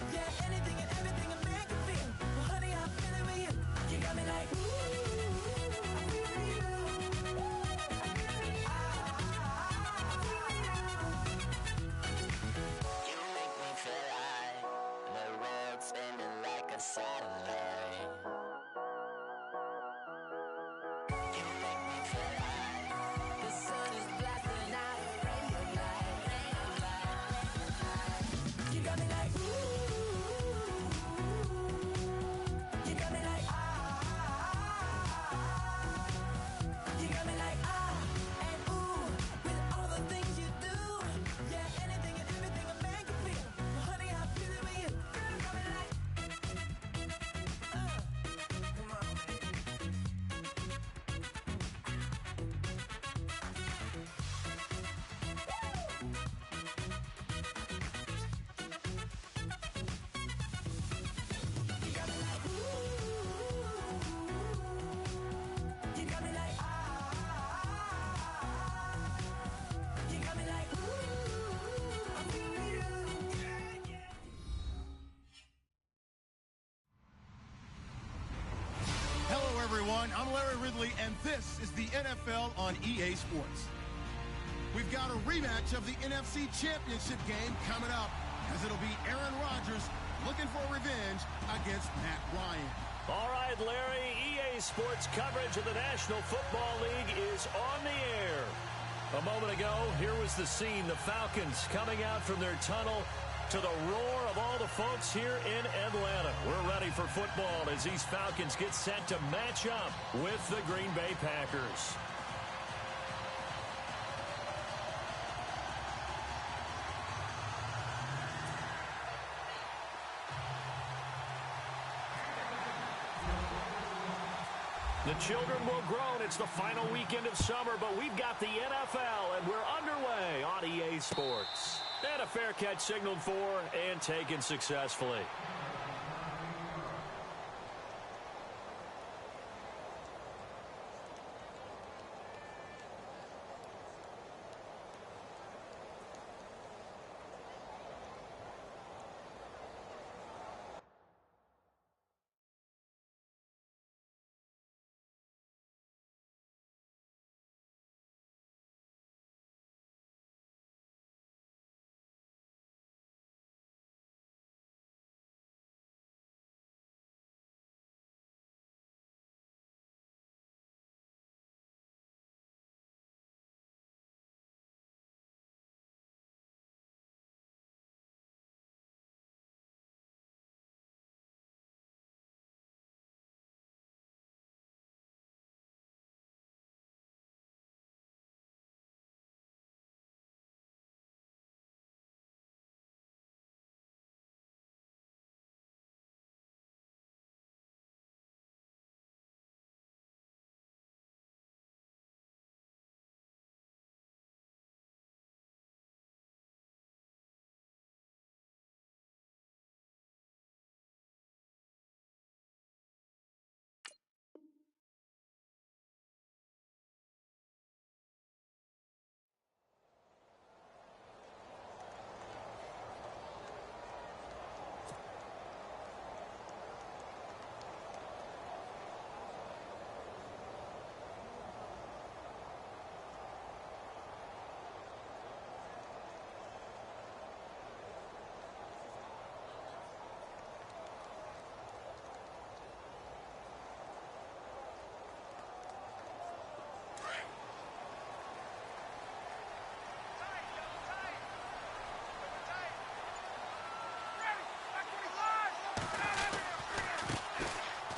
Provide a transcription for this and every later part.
Yeah, anything and everything a man can feel. Well, honey, I'm feeling with you. You got me like, ooh, I'm feeling you. You make me feel like the world's spinning like a satellite. You make me feel like The sun is blasting out, rainbow light, rainbow light, rainbow light. You got me like, ooh. You got me like, You got me like, and ooh. With all the things you do. Yeah, anything and everything a man can feel. Well, honey, I'm feeling with you. Girl, you got me like, come on, baby. You got me like, ooh. You got me like, You got me like, ooh. I'm feeling you. Yeah, yeah. Hello, everyone. I'm Larry Ridley, and this is the NFL on EA Sports. We've got a rematch of the NFC Championship game coming up, as it'll be Aaron Rodgers looking for revenge against Matt Ryan. All right, Larry, EA Sports coverage of the National Football League is on the air. A moment ago, here was the scene, the Falcons coming out from their tunnel to the roar of all the folks here in Atlanta. We're ready for football as these Falcons get set to match up with the Green Bay Packers. The children will groan. It's the final weekend of summer, but we've got the NFL, and we're underway on EA Sports. And a fair catch signaled for and taken successfully.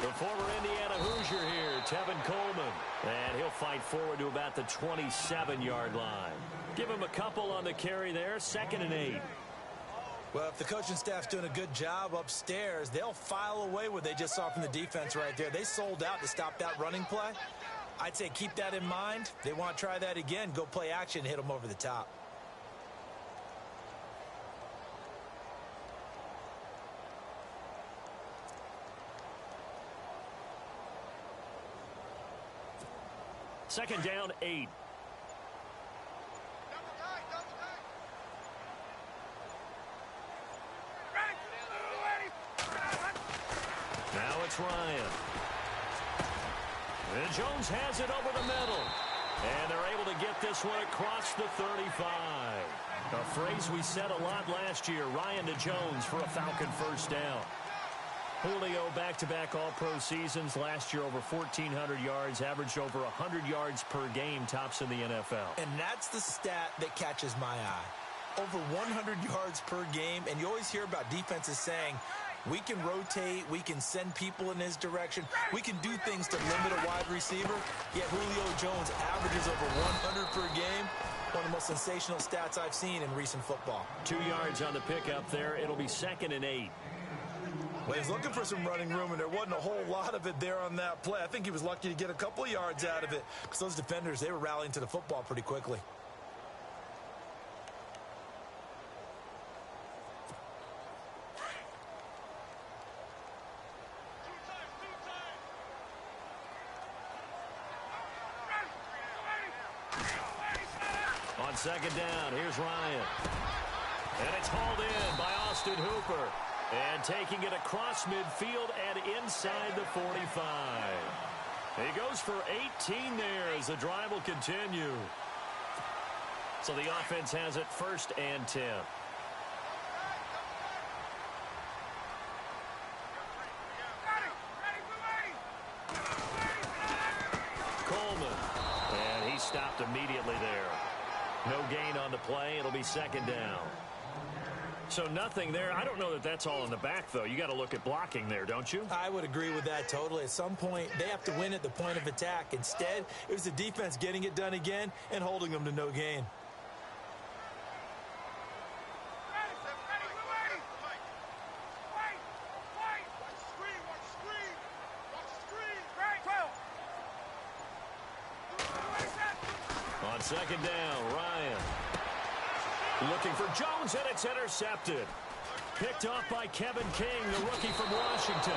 The former Indiana Hoosier here, Tevin Coleman. And he'll fight forward to about the 27-yard line. Give him a couple on the carry there, 2nd and 8. Well, if the coaching staff's doing a good job upstairs, they'll file away what they just saw from the defense right there. They sold out to stop that running play. I'd say keep that in mind. They want to try that again. Go play action, hit them over the top. Second down, 8. It's Ryan. And Jones has it over the middle. And they're able to get this one across the 35. A phrase we said a lot last year, Ryan to Jones for a Falcon first down. Julio back-to-back all-pro seasons. Last year over 1,400 yards, averaged over 100 yards per game, tops in the NFL. And that's the stat that catches my eye. Over 100 yards per game, and you always hear about defenses saying, we can rotate, we can send people in his direction, we can do things to limit a wide receiver. Yet Julio Jones averages over 100 per game. One of the most sensational stats I've seen in recent football. 2 yards on the pickup there. It'll be 2nd and 8. Well, he's looking for some running room, and there wasn't a whole lot of it there on that play. I think he was lucky to get a couple of yards out of it because those defenders, they were rallying to the football pretty quickly. On 2nd down, here's Ryan. And it's hauled in by Austin Hooper. And taking it across midfield and inside the 45. He goes for 18 there as the drive will continue. So the offense has it 1st and 10. Coleman. And he stopped immediately there. No gain on the play. It'll be 2nd down. So nothing there. I don't know that that's all in the back, though. You got to look at blocking there, don't you? I would agree with that totally. At some point, they have to win at the point of attack. Instead, it was the defense getting it done again and holding them to no gain. On 2nd down, Ryan. Looking for Jones, and it's intercepted. Picked off by Kevin King, the rookie from Washington.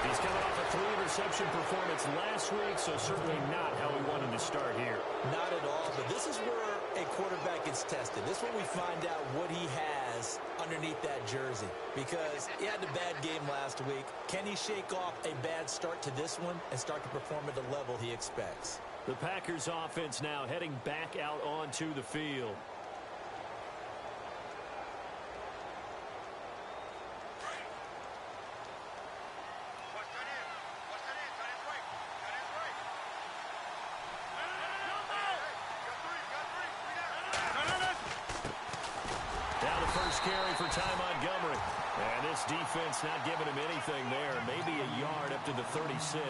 He's coming off a 3-interception performance last week, so certainly not how we wanted to start here. Not at all, but this is where a quarterback gets tested. This is where we find out what he has underneath that jersey. Because he had a bad game last week. Can he shake off a bad start to this one and start to perform at the level he expects? The Packers offense now heading back out onto the field. Carry for Ty Montgomery. And this defense not giving him anything there. Maybe a yard up to the 36.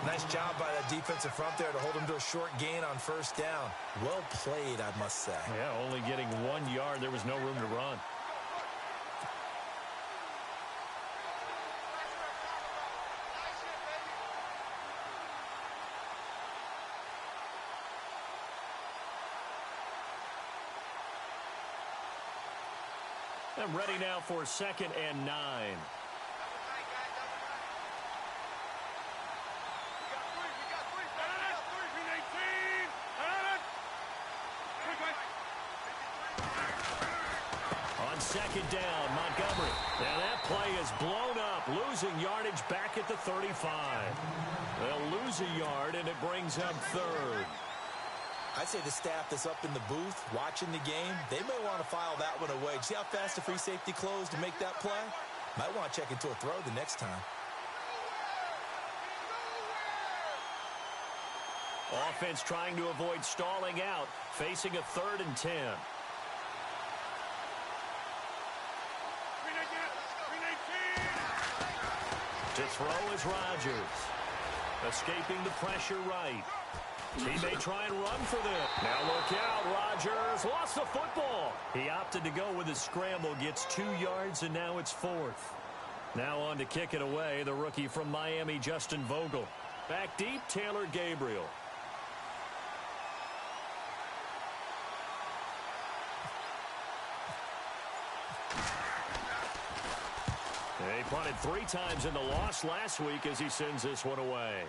Nice job by that defensive front there to hold him to a short gain on 1st down. Well played, I must say. Yeah, only getting 1 yard. There was no room to run. And ready now for 2nd and 9. On 2nd down, Montgomery. Now that play is blown up, losing yardage back at the 35. They'll lose a yard, and it brings up 3rd. I'd say the staff that's up in the booth watching the game, they may want to file that one away. See how fast the free safety closed to make that play? Might want to check into a throw the next time. Offense trying to avoid stalling out, facing a 3rd and 10. To throw is Rodgers. Escaping the pressure right. He may try and run for this. Now look out, Rodgers lost the football. He opted to go with his scramble, gets 2 yards, and now it's 4th. Now on to kick it away, the rookie from Miami, Justin Vogel. Back deep, Taylor Gabriel. He punted 3 times in the loss last week as he sends this one away.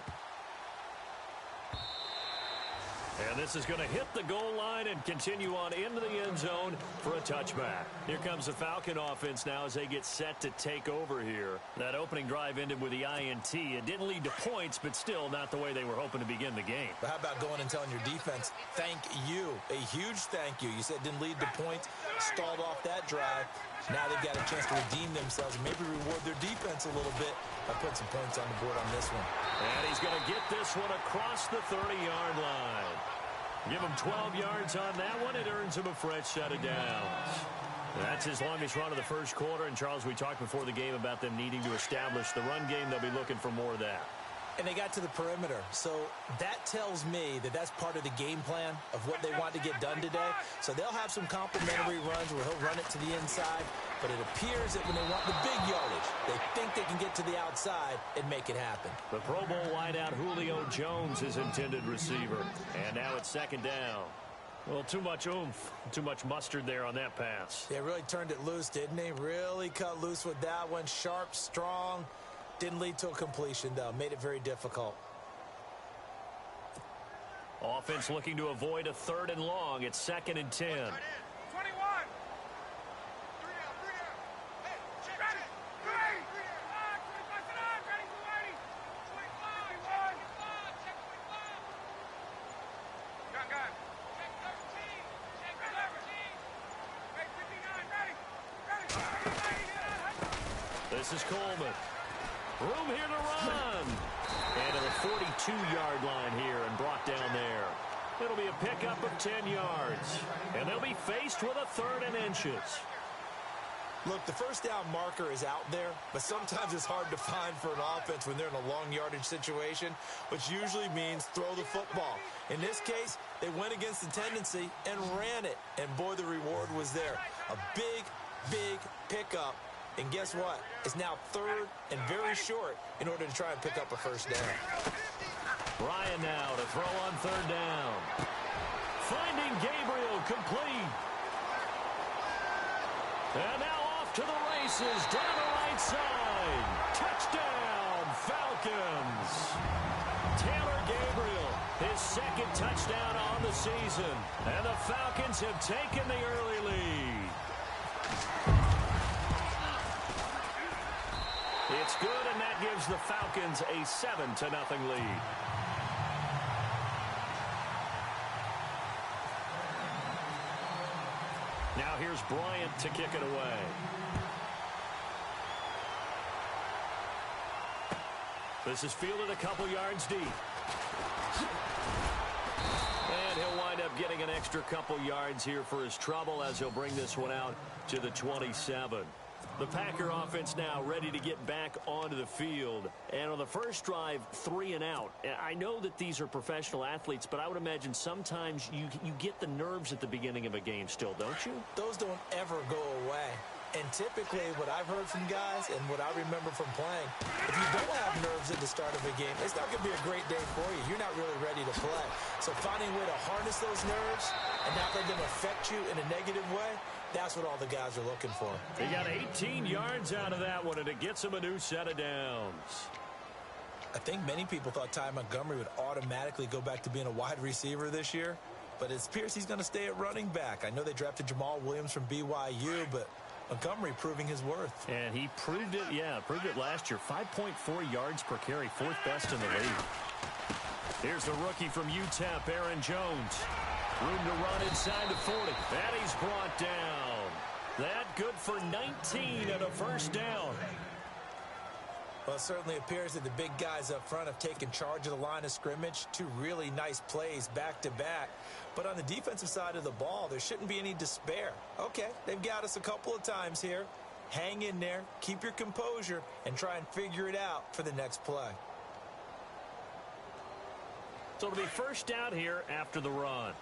And this is going to hit the goal line and continue on into the end zone for a touchback. Here comes the Falcon offense now as they get set to take over here. That opening drive ended with the INT. It didn't lead to points, but still not the way they were hoping to begin the game. But how about going and telling your defense, thank you, a huge thank you. You said it didn't lead to points, stalled off that drive. Now they've got a chance to redeem themselves and maybe reward their defense a little bit by putting some points on the board on this one. And he's going to get this one across the 30-yard line. Give him 12 yards on that one. It earns him a fresh set of downs. That's his longest run of the first quarter. And, Charles, we talked before the game about them needing to establish the run game. They'll be looking for more of that. And they got to the perimeter. So that tells me that that's part of the game plan of what they want to get done today. So they'll have some complimentary runs where he'll run it to the inside. But it appears that when they want the big yardage, they think they can get to the outside and make it happen. The Pro Bowl wideout Julio Jones is intended receiver. And now it's second down. Well, too much oomph, too much mustard there on that pass. Yeah, really turned it loose, didn't he? Really cut loose with that one. Sharp, strong. Didn't lead to a completion, though. Made it very difficult. Offense looking to avoid a 3rd and long. It's 2nd and 10. 21. This is Coleman. Room here to run. And to the 42-yard line here and brought down there. It'll be a pickup of 10 yards. And they'll be faced with a 3rd and inches. Look, the first down marker is out there, but sometimes it's hard to find for an offense when they're in a long yardage situation, which usually means throw the football. In this case, they went against the tendency and ran it. And boy, the reward was there. A big, big pickup. And guess what? It's now 3rd and very short in order to try and pick up a first down. Ryan now to throw on 3rd down. Finding Gabriel complete. And now off to the races down the right side. Touchdown, Falcons. Taylor Gabriel, his 2nd touchdown on the season. And the Falcons have taken the early lead. It's good, and that gives the Falcons a 7-0 lead. Now here's Bryant to kick it away. This is fielded a couple yards deep. And he'll wind up getting an extra couple yards here for his trouble as he'll bring this one out to the 27. The Packer offense now ready to get back onto the field. And on the first drive, 3 and out. I know that these are professional athletes, but I would imagine sometimes you get the nerves at the beginning of a game still, don't you? Those don't ever go away. And typically what I've heard from guys and what I remember from playing, if you don't have nerves at the start of a game, it's not going to be a great day for you. You're not really ready to play. So finding a way to harness those nerves and not let them affect you in a negative way, that's what all the guys are looking for. He got 18 yards out of that one, and it gets him a new set of downs. I think many people thought Ty Montgomery would automatically go back to being a wide receiver this year, but it appears he's going to stay at running back. I know they drafted Jamal Williams from BYU, but Montgomery proving his worth. And he proved it, proved it last year. 5.4 yards per carry, 4th best in the league. Here's the rookie from UTEP, Aaron Jones. Room to run inside the 40. And he's brought down. That good for 19 and a first down. Well, it certainly appears that the big guys up front have taken charge of the line of scrimmage. 2 really nice plays back-to-back. But on the defensive side of the ball, there shouldn't be any despair. Okay, they've got us a couple of times here. Hang in there, keep your composure, and try and figure it out for the next play. So it'll be first down here after the run.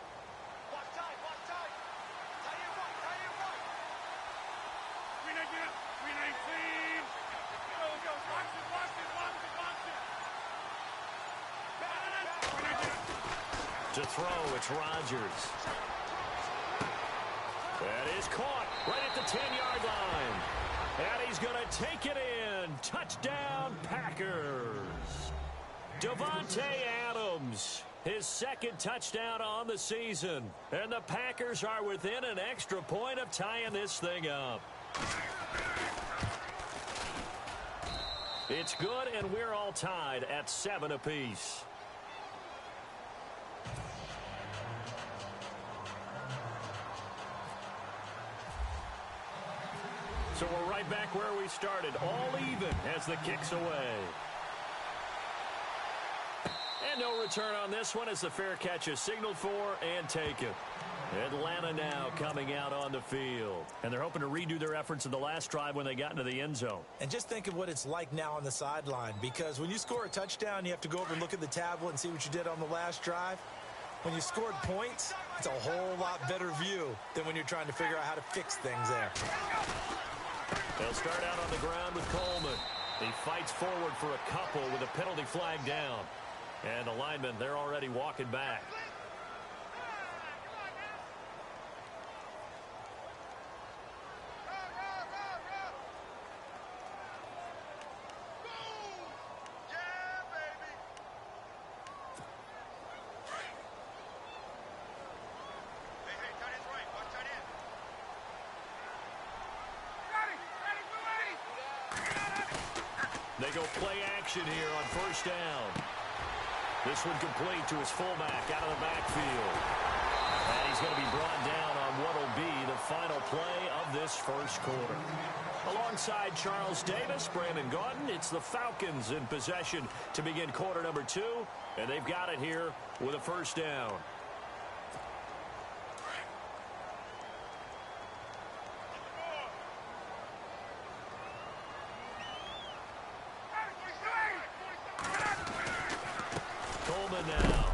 To throw, it's Rodgers. That is caught right at the 10-yard line. And he's going to take it in. Touchdown, Packers. Davante Adams His second touchdown on the season. And the Packers are within an extra point of tying this thing up. It's good, and we're all tied at 7 apiece. So we're right back where we started, all even as the kick's away. And no return on this one as the fair catch is signaled for and taken. Atlanta now coming out on the field. And they're hoping to redo their efforts in the last drive when they got into the end zone. And just think of what it's like now on the sideline, because when you score a touchdown, you have to go over and look at the tablet and see what you did on the last drive. When you scored points, it's a whole lot better view than when you're trying to figure out how to fix things there. They'll start out on the ground with Coleman. He fights forward for a couple with a penalty flag down. And the linemen, they're already walking back. They go play action here on first down. This one complete to his fullback out of the backfield. And he's going to be brought down on what will be the final play of this first quarter. Alongside Charles Davis, Brandon Gaudin, it's the Falcons in possession to begin quarter number 2. And they've got it here with a first down. Now,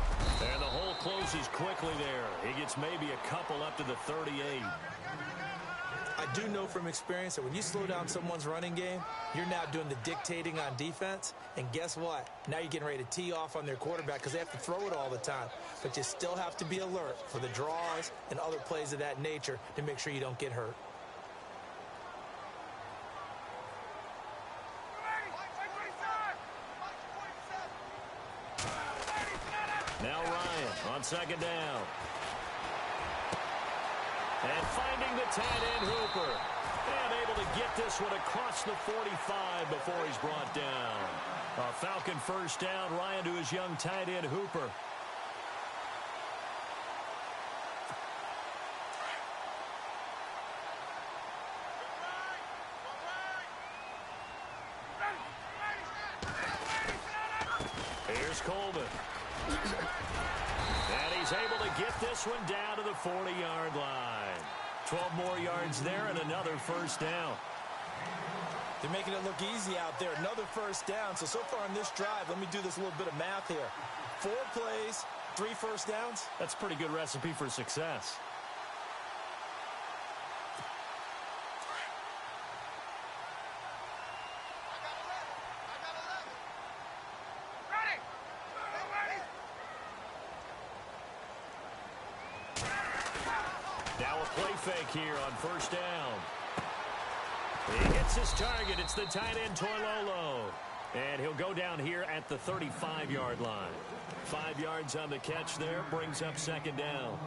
and the hole closes quickly there. He gets maybe a couple up to the 38. I do know from experience that when you slow down someone's running game, you're now doing the dictating on defense. And guess what? Now you're getting ready to tee off on their quarterback because they have to throw it all the time. But you still have to be alert for the draws and other plays of that nature to make sure you don't get hurt. Now Ryan on second down. And finding the tight end Hooper. And able to get this one across the 45 before he's brought down. A Falcon first down. Ryan to his young tight end Hooper. Here's Coleman. And he's able to get this one down to the 40-yard line. 12 more yards there and another first down. They're making it look easy out there. Another first down. So far on this drive, let me do this little bit of math here. 4 plays, 3 first downs. That's a pretty good recipe for success. Now a play fake here on first down. He gets his target. It's the tight end Toilolo. And he'll go down here at the 35-yard line. 5 yards on the catch there. Brings up second down.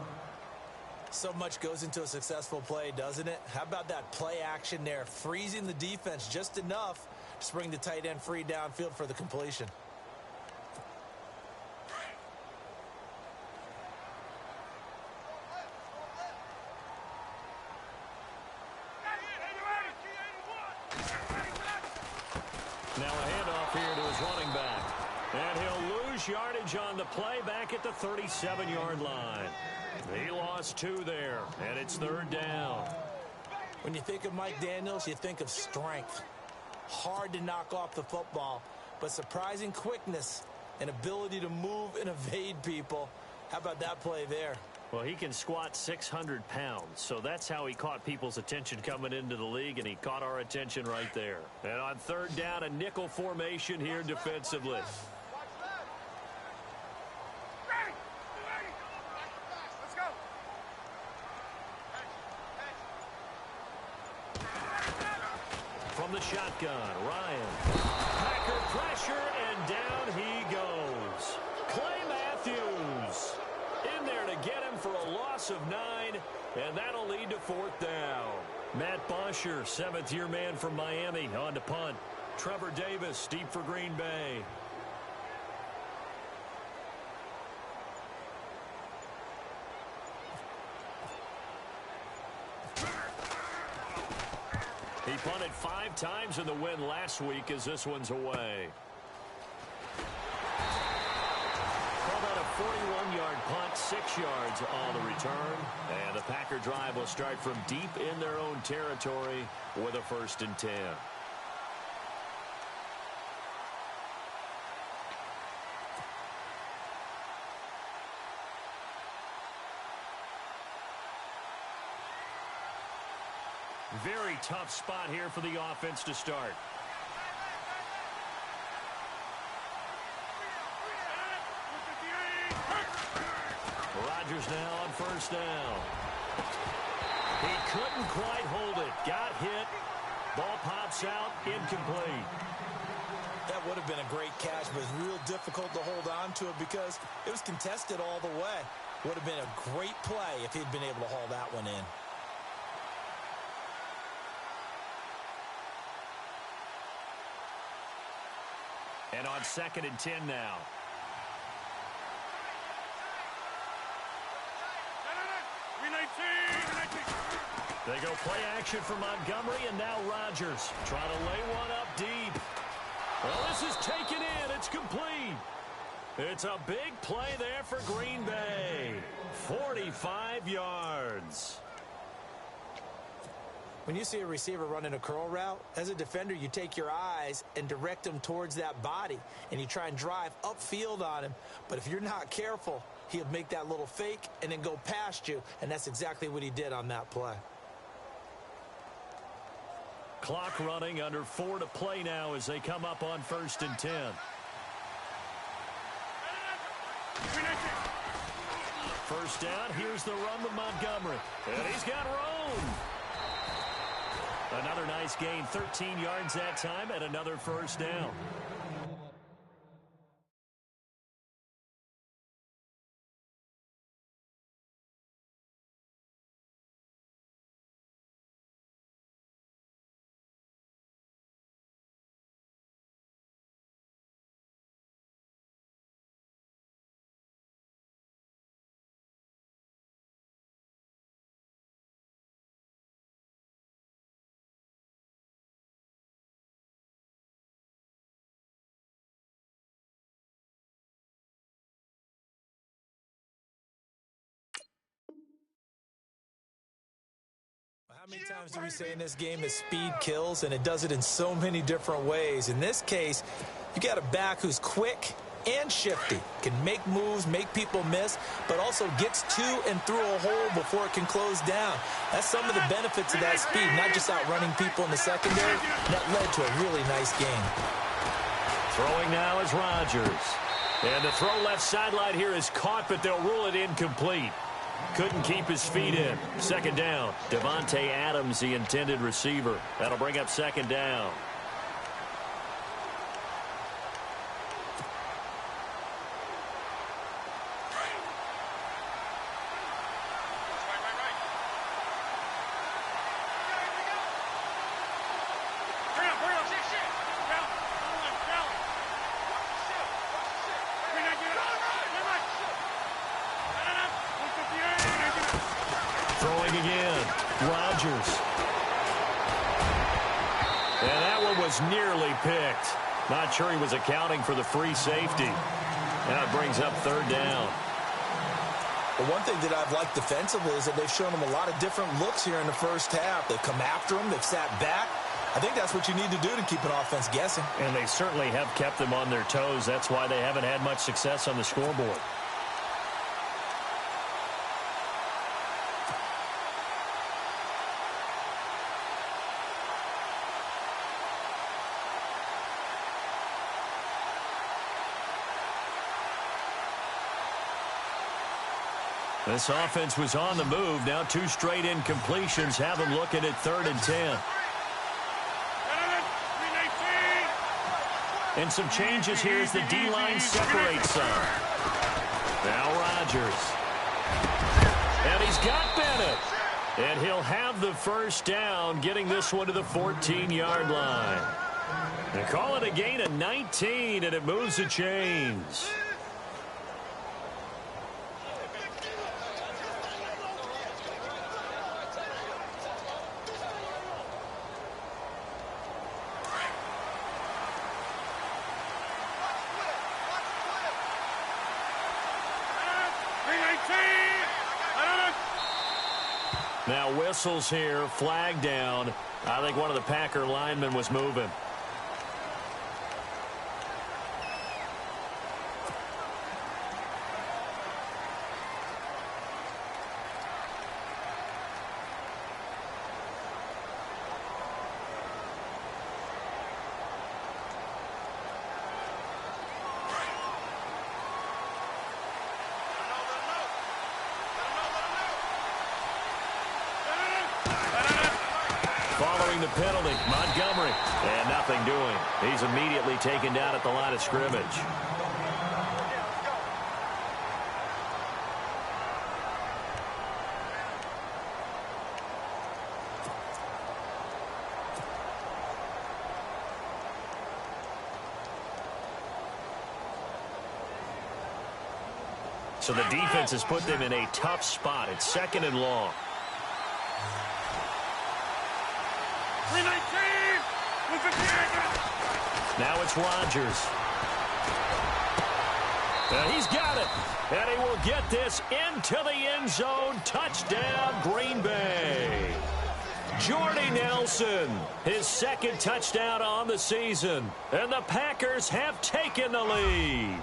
So much goes into a successful play, doesn't it? How about that play action there? Freezing the defense just enough to bring the tight end free downfield for the completion. Now a handoff here to his running back. And he'll lose yardage on the play back at the 37-yard line. He lost 2 there, and it's third down. When you think of Mike Daniels, you think of strength. Hard to knock off the football, but surprising quickness and ability to move and evade people. How about that play there? Well, he can squat 600 pounds, so that's how he caught people's attention coming into the league, and he caught our attention right there. And on third down, a nickel formation here defensively. From the shotgun, Ryan. Packer pressure, and down he goes. Clay Matthews. loss of 9, and that'll lead to 4th down. Matt Bosher, 7th-year man from Miami, on to punt. Trevor Davis, deep for Green Bay. He punted 5 times in the win last week as this one's away. Called out a 41-yard punt, 6 yards on the return. And the Packer drive will start from deep in their own territory with a 1st and 10. Very tough spot here for the offense to start. Rodgers now on 1st down. He couldn't quite hold it. Got hit. Ball pops out. Incomplete. That would have been a great catch, but it's real difficult to hold on to it because it was contested all the way. Would have been a great play if he'd been able to haul that one in. And on 2nd and 10 now. They go play action for Montgomery, and now Rodgers trying to lay one up deep. Well, this is taken in. It's complete. It's a big play there for Green Bay. 45 yards. When you see a receiver running a curl route, as a defender, you take your eyes and direct them towards that body, and you try and drive upfield on him. But if you're not careful, he'll make that little fake and then go past you, and that's exactly what he did on that play. Clock running, under 4 to play now as they come up on 1st and 10. First down, here's the run with Montgomery. And he's got room. Another nice gain, 13 yards that time, and another 1st down. How many times do we say in this game that speed kills, and it does it in so many different ways? In this case, you got a back who's quick and shifty, can make moves, make people miss, but also gets to and through a hole before it can close down. That's some of the benefits of that speed, not just outrunning people in the secondary. That led to a really nice game. Throwing now is Rodgers. And the throw left sideline here is caught, but they'll rule it incomplete. Couldn't keep his feet in. 2nd down. Devontae Adams, the intended receiver. That'll bring up 2nd down. Throwing again. Rodgers. And that one was nearly picked. Not sure he was accounting for the free safety. Now it brings up 3rd down. The one thing that I've liked defensively is that they've shown him a lot of different looks here in the first half. They've come after him. They've sat back. I think that's what you need to do to keep an offense guessing. And they certainly have kept them on their toes. That's why they haven't had much success on the scoreboard. This offense was on the move. Now 2 straight incompletions have them looking at 3rd and 10. And some changes here as the D-line separates some. Now Rodgers. And he's got Bennett. And he'll have the first down, getting this one to the 14-yard line. And call it a gain of 19, and it moves the chains. Now whistles here, flag down. I think one of the Packer linemen was moving. Following the penalty, Montgomery, and nothing doing. He's immediately taken down at the line of scrimmage. So the defense has put them in a tough spot. It's second and long. Now it's Rodgers. And he's got it. And he will get this into the end zone. Touchdown, Green Bay. Jordy Nelson, his second touchdown on the season. And the Packers have taken the lead.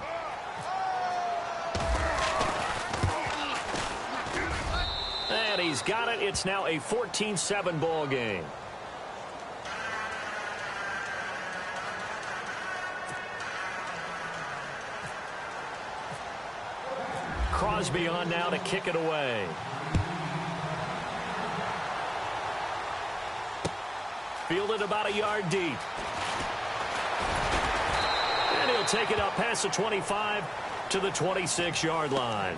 And he's got it. It's now a 14-7 ball game. Crosby on now to kick it away. Fielded about a yard deep. And he'll take it up past the 25 to the 26-yard line.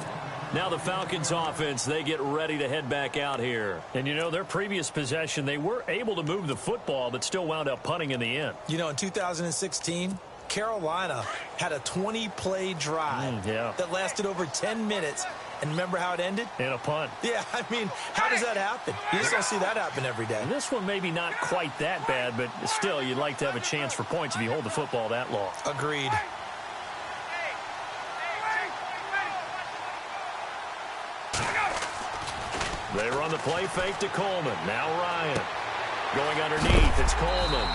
Now the Falcons offense, they get ready to head back out here. And, you know, their previous possession, they were able to move the football, but still wound up punting in the end. You know, in 2016, Carolina had a 20-play drive that lasted over 10 minutes. And remember how it ended? In a punt. Yeah, I mean, how does that happen? You just don't see that happen every day. And this one maybe not quite that bad, but still, you'd like to have a chance for points if you hold the football that long. Agreed. They run the play fake to Coleman. Now Ryan. Going underneath, it's Coleman.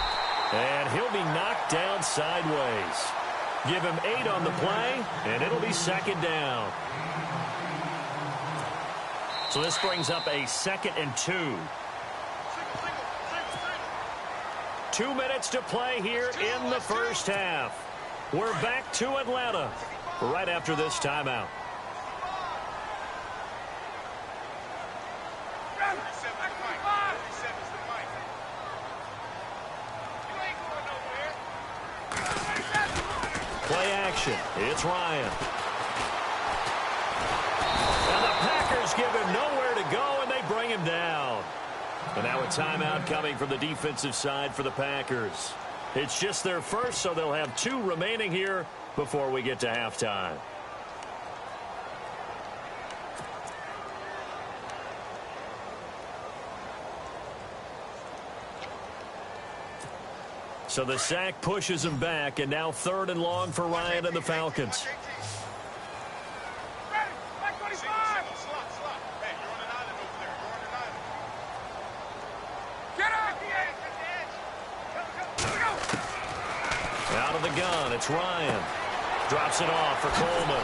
And he'll be knocked down sideways. Give him 8 on the play, and it'll be second down. So this brings up a 2nd and 2. 2 minutes to play here in the first half. We're back to Atlanta right after this timeout. Play action. It's Ryan. And the Packers give him nowhere to go, and they bring him down. And now a timeout coming from the defensive side for the Packers. It's just their first, so they'll have 2 remaining here before we get to halftime. So the sack pushes him back, and now 3rd and long for Ryan and the Falcons. Out of the gun, it's Ryan. Drops it off for Coleman.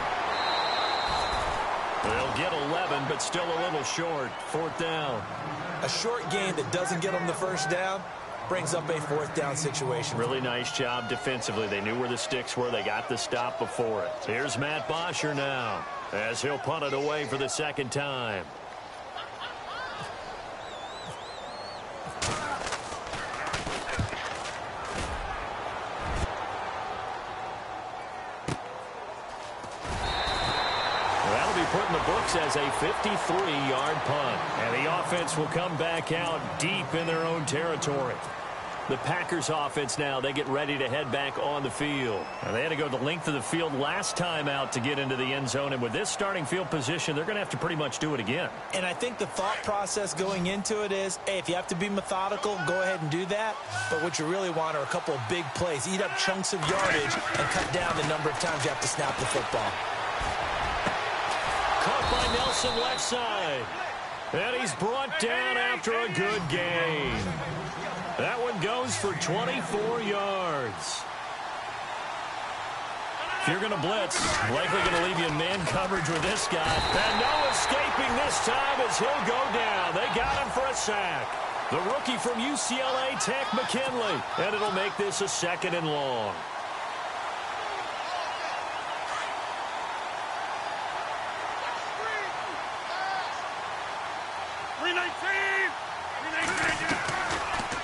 They'll get 11, but still a little short. 4th down. A short gain that doesn't get them the first down brings up a 4th down situation. Really nice job defensively. They knew where the sticks were. They got the stop before it. Here's Matt Bosher now as he'll punt it away for the 2nd time. put in the books as a 53-yard punt. And the offense will come back out deep in their own territory. The Packers offense now, they get ready to head back on the field. Now, they had to go the length of the field last time out to get into the end zone. And with this starting field position, they're going to have to pretty much do it again. And I think the thought process going into it is, hey, if you have to be methodical, go ahead and do that. But what you really want are a couple of big plays. Eat up chunks of yardage and cut down the number of times you have to snap the football. Caught by Nelson left side. And he's brought down after a good gain. That one goes for 24 yards. If you're going to blitz, likely going to leave you in man coverage with this guy. And no escaping this time as he'll go down. They got him for a sack. The rookie from UCLA, Tech McKinley. And it'll make this a 2nd and long.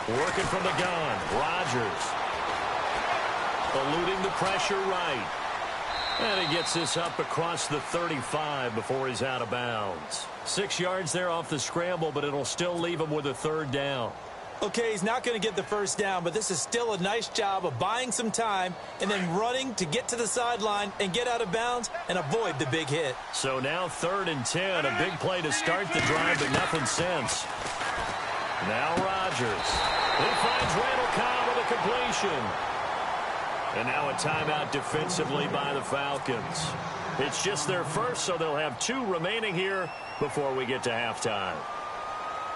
Working from the gun, Rodgers. Eluding the pressure right. And he gets this up across the 35 before he's out of bounds. 6 yards there off the scramble, but it'll still leave him with a 3rd down. Okay, he's not going to get the 1st down, but this is still a nice job of buying some time and then running to get to the sideline and get out of bounds and avoid the big hit. So now 3rd and 10, a big play to start the drive, but nothing since. Now Rodgers. He finds Randall Cobb with a completion. And now a timeout defensively by the Falcons. It's just their first, so they'll have 2 remaining here before we get to halftime.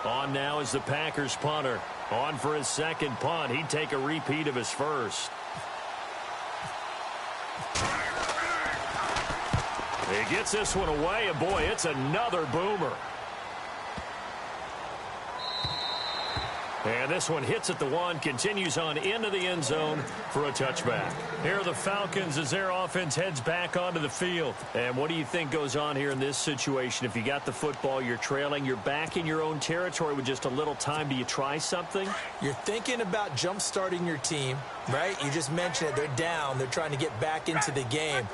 On now is the Packers punter. On for his 2nd punt. He'd take a repeat of his first. He gets this one away, and boy, it's another boomer. And this one hits at the 1, continues on into the end zone for a touchback. Here are the Falcons as their offense heads back onto the field. And what do you think goes on here in this situation? If you got the football, you're trailing, you're back in your own territory with just a little time. Do you try something? You're thinking about jump-starting your team, right? You just mentioned it. They're down. They're trying to get back into the game.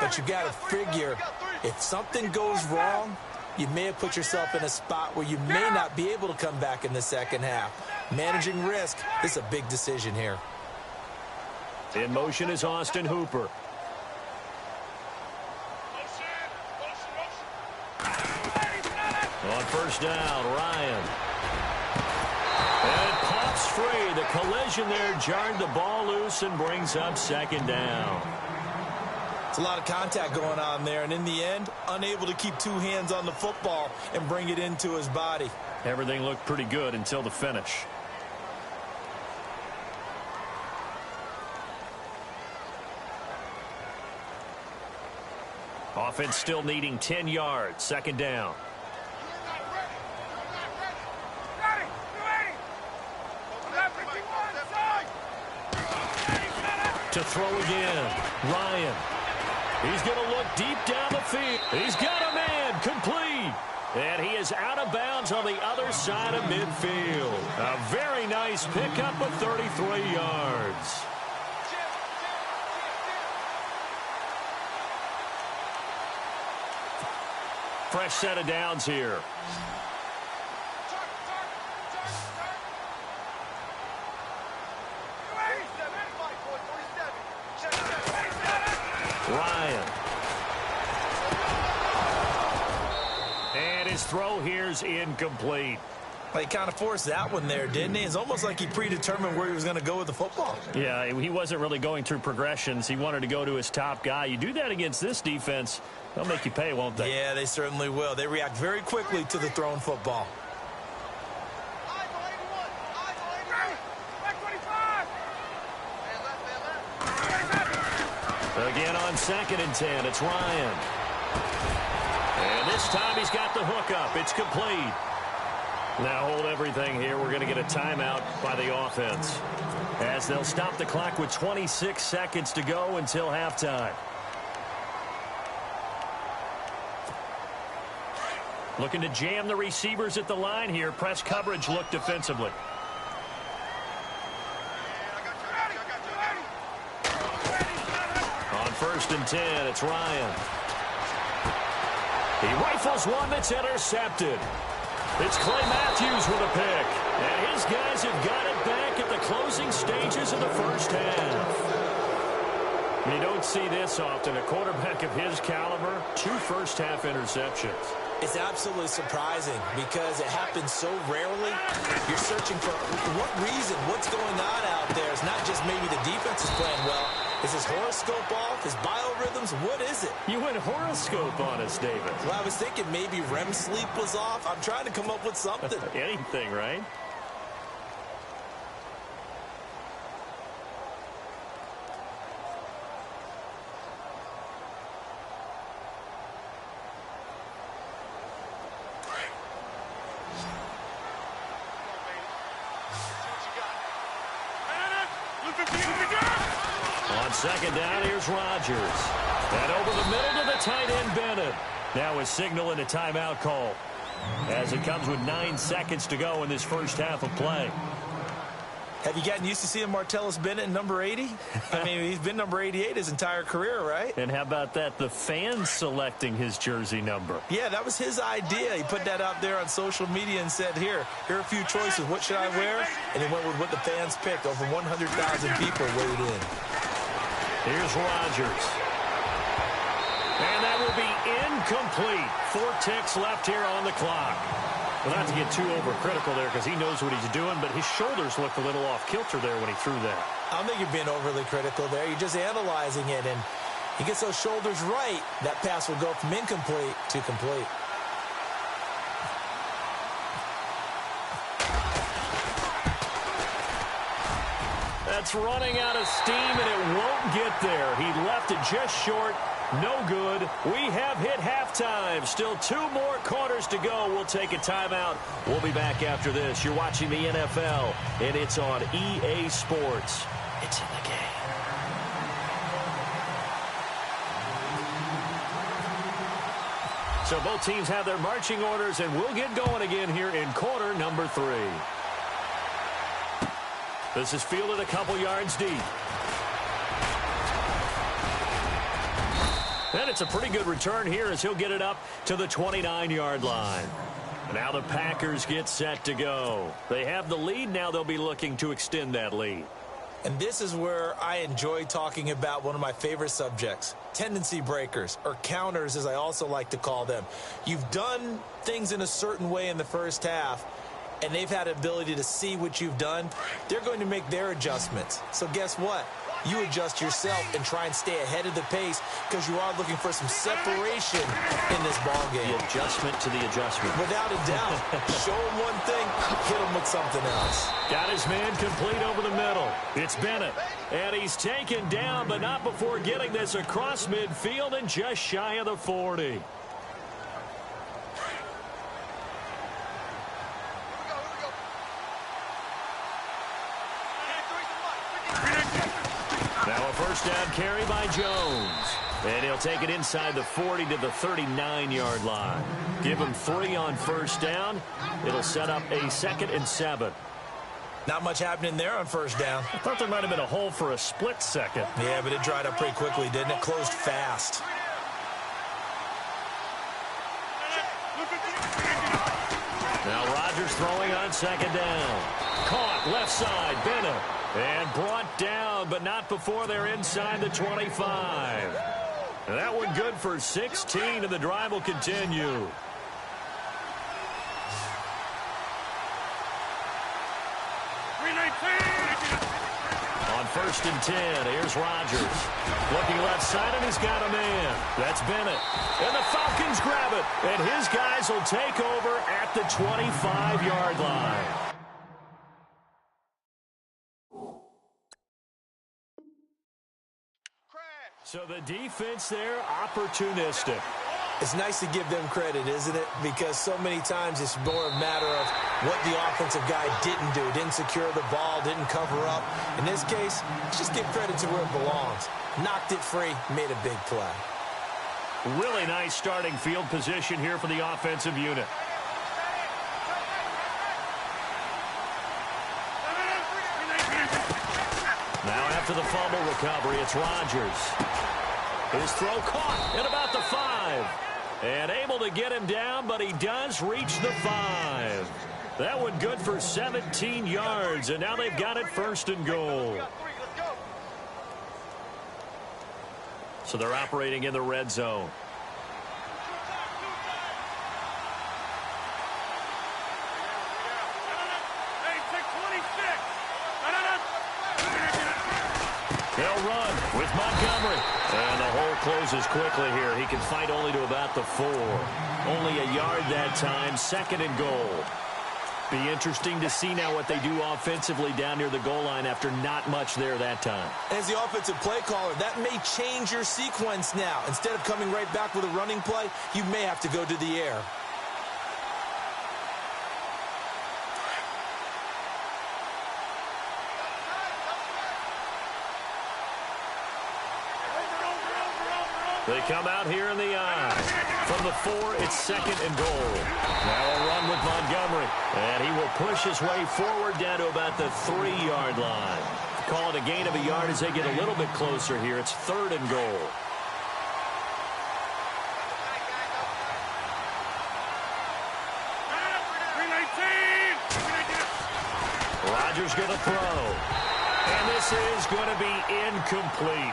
But you got to figure if something goes wrong, you may have put yourself in a spot where you may not be able to come back in the second half. Managing risk is a big decision here. In motion is Austin Hooper. On 1st down, Ryan. And it pops free. The collision there jarred the ball loose and brings up 2nd down. It's a lot of contact going on there, and in the end, unable to keep 2 hands on the football and bring it into his body. Everything looked pretty good until the finish. Offense still needing 10 yards. 2nd down. To throw again. Ryan. He's going to look deep down the field. He's got a man. Complete. And he is out of bounds on the other side of midfield. A very nice pickup of 33 yards. Fresh set of downs here. Ryan. And his throw here's incomplete. Well, he kind of forced that one there, didn't he? It's almost like he predetermined where he was going to go with the football. Yeah, he wasn't really going through progressions. He wanted to go to his top guy. You do that against this defense, they'll make you pay, won't they? Yeah, they certainly will. They react very quickly to the thrown football. Again on 2nd and 10, it's Ryan. And this time he's got the hook up. It's complete. Now hold everything here. We're going to get a timeout by the offense, as they'll stop the clock with 26 seconds to go until halftime. Looking to jam the receivers at the line here. Press coverage look defensively. On 1st and 10, it's Ryan. He rifles one that's intercepted. It's Clay Matthews with a pick. And his guys have got it back at the closing stages of the first half. You don't see this often. A quarterback of his caliber, 2 first-half interceptions. It's absolutely surprising because it happens so rarely. You're searching for what reason, what's going on out there. It's not just maybe the defense is playing well. Is his horoscope off? His biorhythms? What is it? You went horoscope on us, David. Well, I was thinking maybe REM sleep was off. I'm trying to come up with something. Anything, right? On second down, here's Rodgers. And over the middle to the tight end, Bennett. Now a signal and a timeout call as it comes with 9 seconds to go in this first half of play. Have you gotten used to seeing Martellus Bennett in number 80? I mean, he's been number 88 his entire career, right? And how about that? The fans selecting his jersey number. Yeah, that was his idea. He put that out there on social media and said, here are a few choices. What should I wear? And he went with what the fans picked. Over 100,000 people weighed in. Here's Rodgers. And that will be incomplete. 4 ticks left here on the clock. Well, not to get too overcritical there because he knows what he's doing, but his shoulders looked a little off kilter there when he threw that. I don't think you're being overly critical there. You're just analyzing it, and he gets those shoulders right. That pass will go from incomplete to complete. That's running out of steam, and it won't get there. He left it just short. No good. We have hit halftime. Still 2 more quarters to go. We'll take a timeout. We'll be back after this. You're watching the NFL, and it's on EA Sports. It's in the game. So both teams have their marching orders, and we'll get going again here in quarter number 3. This is fielded a couple yards deep. And it's a pretty good return here as he'll get it up to the 29-yard line. Now the Packers get set to go. They have the lead. Now they'll be looking to extend that lead. And this is where I enjoy talking about one of my favorite subjects, tendency breakers, or counters as I also like to call them. You've done things in a certain way in the first half, and they've had an ability to see what you've done. They're going to make their adjustments. So guess what? You adjust yourself and try and stay ahead of the pace because you are looking for some separation in this ball game. The adjustment to the adjustment. Without a doubt. Show him one thing, hit him with something else. Got his man complete over the middle. It's Bennett. And he's taken down, but not before getting this across midfield and just shy of the 40. Now a first down carry by Jones. And he'll take it inside the 40 to the 39-yard line. Give him 3 on first down. It'll set up a 2nd and 7. Not much happening there on first down. I thought there might have been a hole for a split second. Yeah, but it dried up pretty quickly, didn't it? Closed fast. Now Rodgers throwing on second down. Caught left side, Bennett. And brought down, but not before they're inside the 25. And that one good for 16, and the drive will continue. On 1st and 10, here's Rodgers. Looking left side, and he's got a man. That's Bennett. And the Falcons grab it. And his guys will take over at the 25-yard line. So the defense there, opportunistic. It's nice to give them credit, isn't it? Because so many times it's more a matter of what the offensive guy didn't do. Didn't secure the ball, didn't cover up. In this case, just give credit to where it belongs. Knocked it free, made a big play. Really nice starting field position here for the offensive unit. Now after the fumble recovery, it's Rodgers. His throw caught at about the 5. And able to get him down, but he does reach the 5. That one good for 17 yards, and now they've got it 1st and goal. So they're operating in the red zone. They'll run with Montgomery. And the hole closes quickly here. He can fight only to about the 4. Only a yard that time, 2nd and goal. Be interesting to see now what they do offensively down near the goal line after not much there that time. As the offensive play caller, that may change your sequence now. Instead of coming right back with a running play, you may have to go to the air. They come out here in the eye. From the 4, it's 2nd and goal. Now a run with Montgomery. And he will push his way forward down to about the 3-yard line. Call it a gain of a yard as they get a little bit closer here. It's 3rd and goal. Rodgers going to throw. And this is going to be incomplete.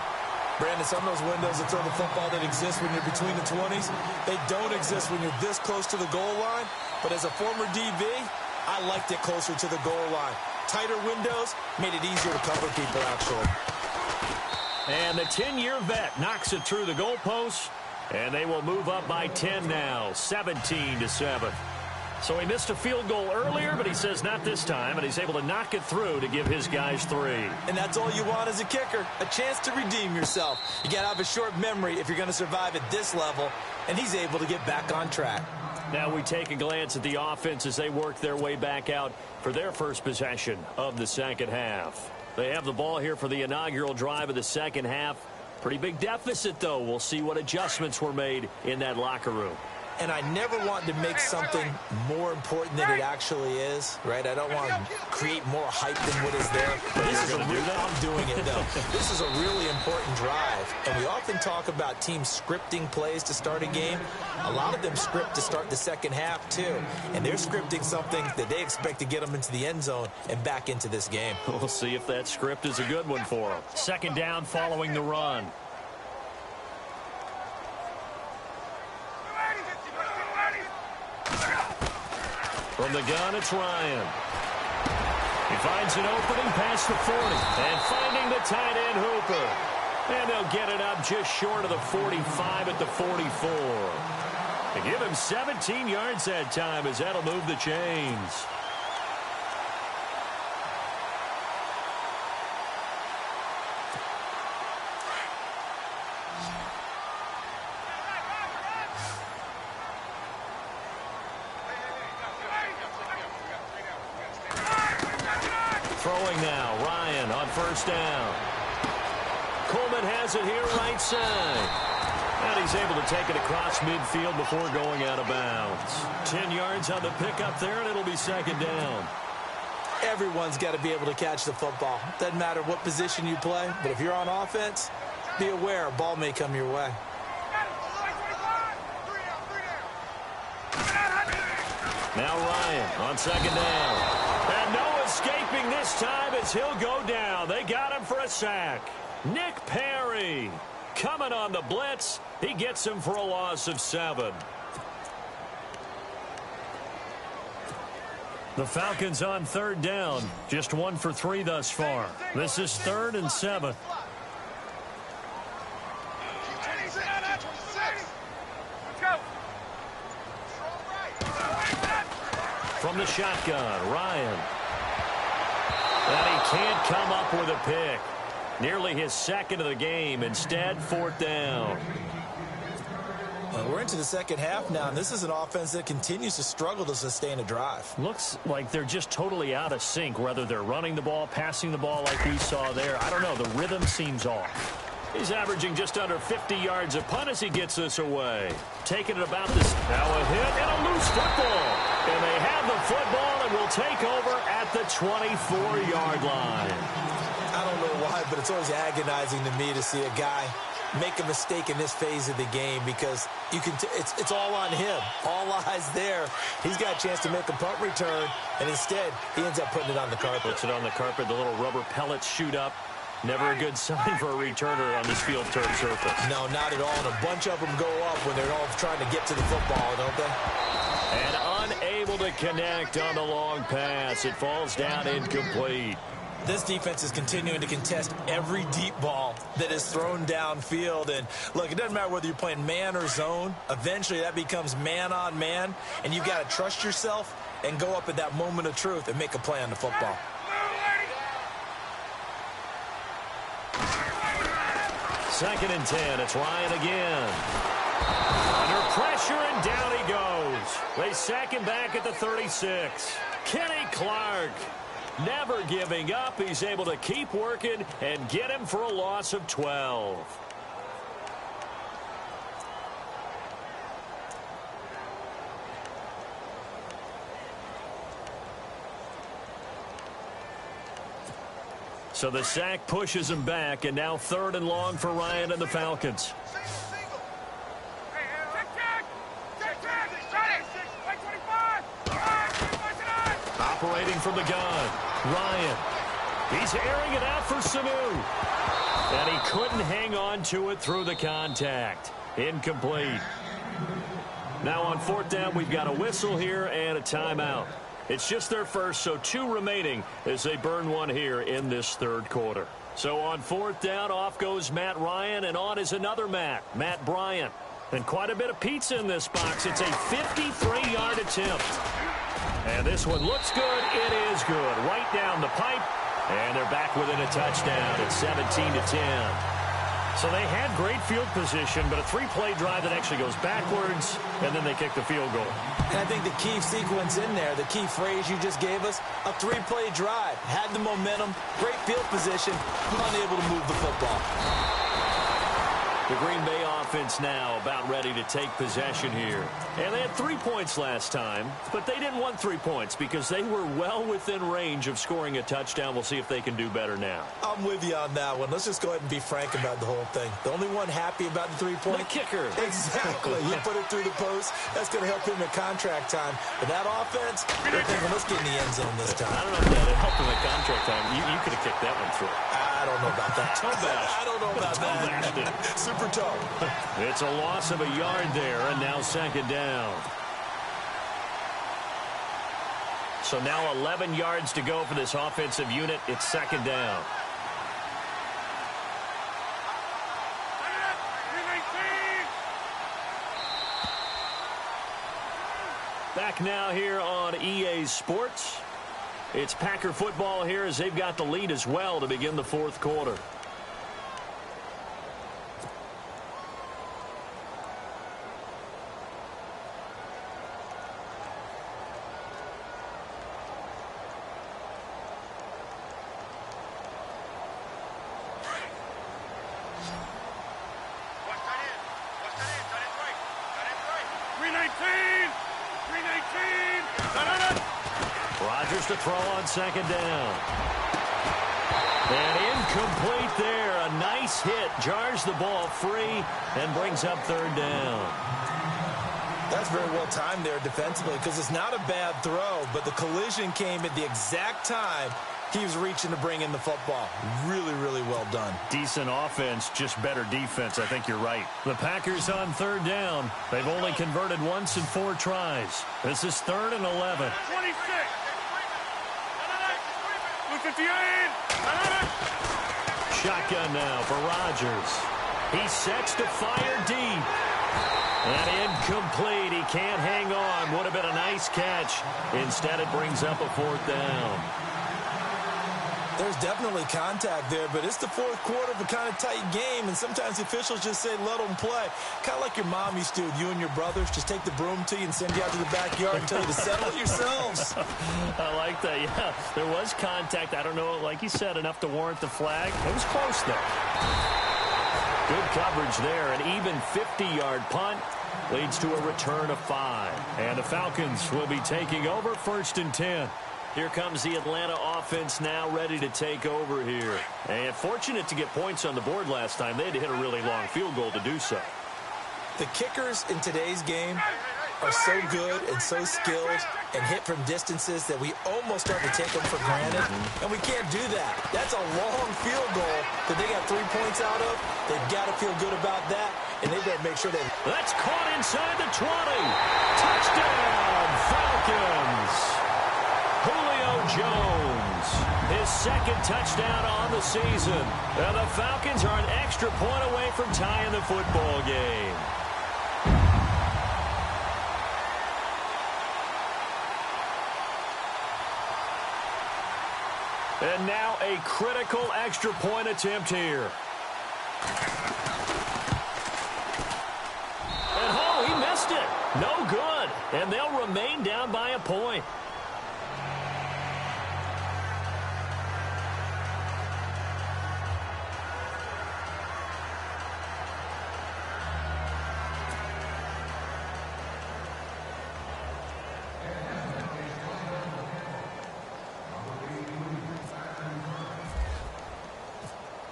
Brandon, some of those windows to throw the football that exist when you're between the 20s, they don't exist when you're this close to the goal line. But as a former DB, I liked it closer to the goal line. Tighter windows made it easier to cover people, actually. And the 10-year vet knocks it through the goalpost, and they will move up by 10 now, 17-7. So he missed a field goal earlier, but he says not this time, and he's able to knock it through to give his guys 3. And that's all you want as a kicker, a chance to redeem yourself. You got to have a short memory if you're going to survive at this level, and he's able to get back on track. Now we take a glance at the offense as they work their way back out for their first possession of the second half. They have the ball here for the inaugural drive of the second half. Pretty big deficit, though. We'll see what adjustments were made in that locker room. And I never want to make something more important than it actually is, right? I don't want to create more hype than what is there. But this is I'm doing it, though. This is a really important drive. And we often talk about teams scripting plays to start a game. A lot of them script to start the second half, too. And they're scripting something that they expect to get them into the end zone and back into this game. We'll see if that script is a good one for them. 2nd down following the run. From the gun, it's Ryan. He finds an opening past the 40. And finding the tight end, Hooper. And they'll get it up just short of the 45 at the 44. They give him 17 yards that time as that'll move the chains. Throwing now, Ryan on 1st down. Coleman has it here right side. And he's able to take it across midfield before going out of bounds. 10 yards on the pickup there, and it'll be 2nd down. Everyone's got to be able to catch the football. Doesn't matter what position you play, but if you're on offense, be aware a ball may come your way. Now Ryan on 2nd down. And no escaping this time as he'll go down. They got him for a sack. Nick Perry coming on the blitz. He gets him for a loss of 7. The Falcons on 3rd down. Just 1 for 3 thus far. This is 3rd and 7. From the shotgun, Ryan. And he can't come up with a pick. Nearly his 2nd of the game. Instead, 4th down. We're into the second half now, and this is an offense that continues to struggle to sustain a drive. Looks like they're just totally out of sync, whether they're running the ball, passing the ball like we saw there. I don't know. The rhythm seems off. He's averaging just under 50 yards a punt as he gets this away. Taking it about this. Now a hit and a loose football. And they have the football and will take over at the 24-yard line. I don't know why, but it's always agonizing to me to see a guy make a mistake in this phase of the game because you can it's all on him. All eyes there. He's got a chance to make a punt return, and instead he ends up putting it on the carpet. Puts it on the carpet. The little rubber pellets shoot up. Never a good sign for a returner on this field turn surface. No, not at all. And a bunch of them go up when they're all trying to get to the football, don't they? And unable to connect on the long pass. It falls down incomplete. This defense is continuing to contest every deep ball that is thrown downfield. And, look, it doesn't matter whether you're playing man or zone. Eventually that becomes man on man, and you've got to trust yourself and go up at that moment of truth and make a play on the football. Second and 10. It's Ryan again. Under pressure, and down he goes. They sack him back at the 36. Kenny Clark, never giving up. He's able to keep working and get him for a loss of 12. So the sack pushes him back, and now 3rd and long for Ryan and the Falcons. Operating from the gun, Ryan. He's airing it out for Sanu. And he couldn't hang on to it through the contact. Incomplete. Now on 4th down, we've got a whistle here and a timeout. It's just their first, so 2 remaining as they burn one here in this 3rd quarter. So on 4th down, off goes Matt Ryan, and on is another Matt Bryant. And quite a bit of pizza in this box. It's a 53-yard attempt. And this one looks good. It is good. Right down the pipe. And they're back within a touchdown at 17-10. So they had great field position, but a 3-play drive that actually goes backwards, and then they kick the field goal. And I think the key sequence in there, the key phrase you just gave us, a 3-play drive. Had the momentum, great field position, unable to move the football. The Green Bay offense now about ready to take possession here. And they had 3 points last time, but they didn't want 3 points because they were well within range of scoring a touchdown. We'll see if they can do better now. I'm with you on that one. Let's just go ahead and be frank about the whole thing. The only one happy about the 3-point? The kicker. Exactly. He put it through the post. That's going to help him in contract time. But that offense, they're thinking, let's get in the end zone this time. I don't know if that helped him in contract time. You could have kicked that one through. I don't know about that. I don't know about that. Super toe. It's a loss of a yard there, and now 2nd down. So now 11 yards to go for this offensive unit. It's 2nd down. Back now here on EA Sports. It's Packer football here as they've got the lead as well to begin the 4th quarter. Rodgers to throw on 2nd down. And incomplete there. A nice hit. Jars the ball free and brings up 3rd down. That's very well timed there defensively because it's not a bad throw, but the collision came at the exact time he was reaching to bring in the football. Really, really well done. Decent offense, just better defense. I think you're right. The Packers on 3rd down. They've only converted once in 4 tries. This is 3rd and 11. 26. Shotgun now for Rodgers. He sets to fire deep. And incomplete. He can't hang on. Would have been a nice catch. Instead, it brings up a 4th down. There's definitely contact there, but it's the 4th quarter of a kind of tight game, and sometimes the officials just say, let them play. Kind of like your mom used to with you and your brothers. Just take the broom to you and send you out to the backyard and tell you to settle it yourselves. I like that, yeah. There was contact. I don't know, like you said, enough to warrant the flag. It was close, though. Good coverage there. An even 50-yard punt leads to a return of 5. And the Falcons will be taking over 1st and 10. Here comes the Atlanta offense now ready to take over here. And fortunate to get points on the board last time. They had to hit a really long field goal to do so. The kickers in today's game are so good and so skilled and hit from distances that we almost start to take them for granted. And we can't do that. That's a long field goal that they got 3 points out of. They've got to feel good about that, and they better make sure that... That's caught inside the 20. Touchdown, Falcons. Julio Jones, his second touchdown on the season. And the Falcons are an extra point away from tying the football game. And now a critical extra point attempt here. And oh, he missed it. No good. And they'll remain down by a point.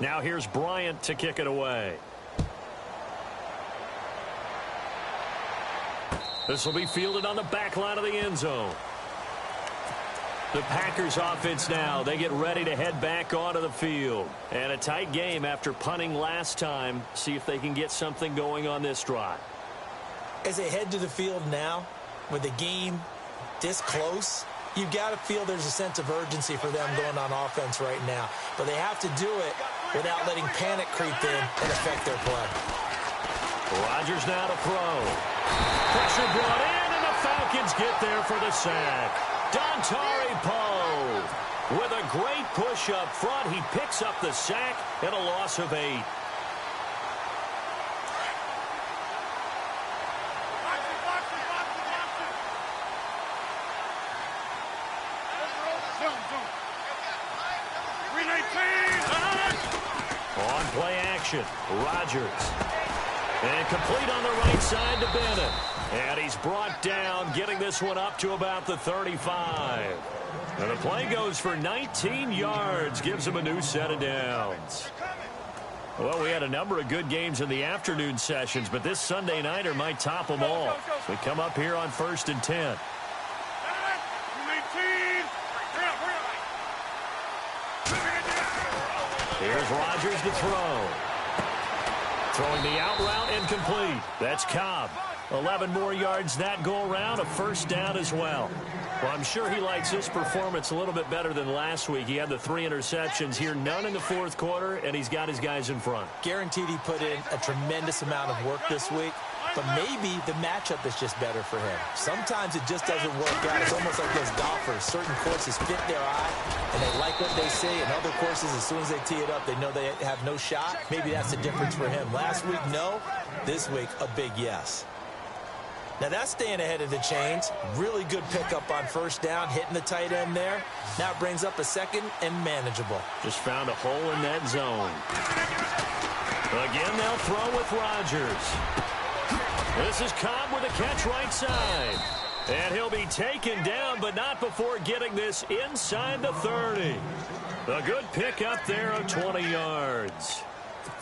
Now here's Bryant to kick it away. This will be fielded on the back line of the end zone. The Packers offense now, they get ready to head back onto the field. And a tight game after punting last time. See if they can get something going on this drive. As they head to the field now, with the game this close, you've got to feel there's a sense of urgency for them going on offense right now. But they have to do it without letting panic creep in and affect their play. Rodgers now to throw. Pressure brought in, and the Falcons get there for the sack. Dontari Poe with a great push up front. He picks up the sack and a loss of 8. On play action, Rodgers. And complete on the right side to Bennett. And he's brought down, getting this one up to about the 35. And the play goes for 19 yards, gives him a new set of downs. Well, we had a number of good games in the afternoon sessions, but this Sunday nighter might top them all. We come up here on 1st and 10. Here's Rodgers to throw. Throwing the out route incomplete. That's Cobb. 11 more yards that go around. A first down as well. Well, I'm sure he likes his performance a little bit better than last week. He had the 3 interceptions here, none in the fourth quarter, and he's got his guys in front. Guaranteed he put in a tremendous amount of work this week, but maybe the matchup is just better for him. Sometimes it just doesn't work out. It's almost like those golfers. Certain courses fit their eye, and they like what they see, and other courses, as soon as they tee it up, they know they have no shot. Maybe that's the difference for him. Last week, no. This week, a big yes. Now that's staying ahead of the chains. Really good pickup on first down, hitting the tight end there. Now it brings up a second and manageable. Just found a hole in that zone. Again, they'll throw with Rodgers. This is Cobb with a catch right side. And he'll be taken down, but not before getting this inside the 30. A good pickup there of 20 yards.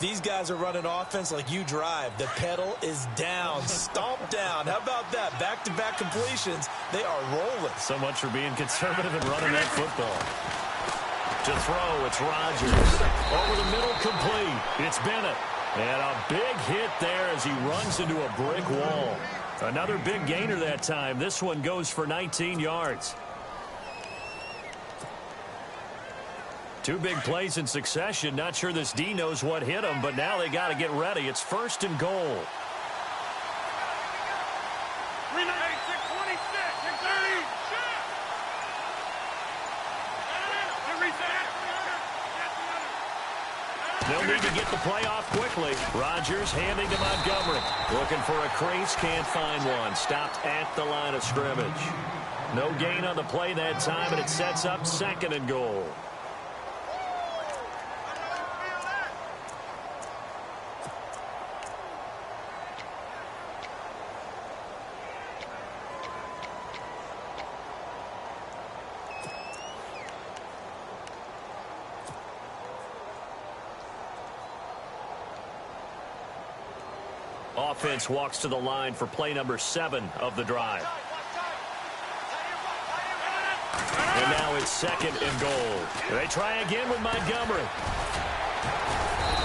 These guys are running offense like you drive. The pedal is down, stomped down. How about that? Back-to-back completions. They are rolling. So much for being conservative and running that football. To throw, it's Rodgers. Over the middle, complete. It's Bennett. And a big hit there as he runs into a brick wall. Another big gainer that time. This one goes for 19 yards. 2 big plays in succession. Not sure this D knows what hit him, but now they got to get ready. It's 1st and goal. They'll need to get the play off quickly. Rodgers handing to Montgomery. Looking for a crease, can't find one. Stopped at the line of scrimmage. No gain on the play that time, and it sets up 2nd and goal. offense walks to the line for play number 7 of the drive. And now it's 2nd and goal. They try again with Montgomery.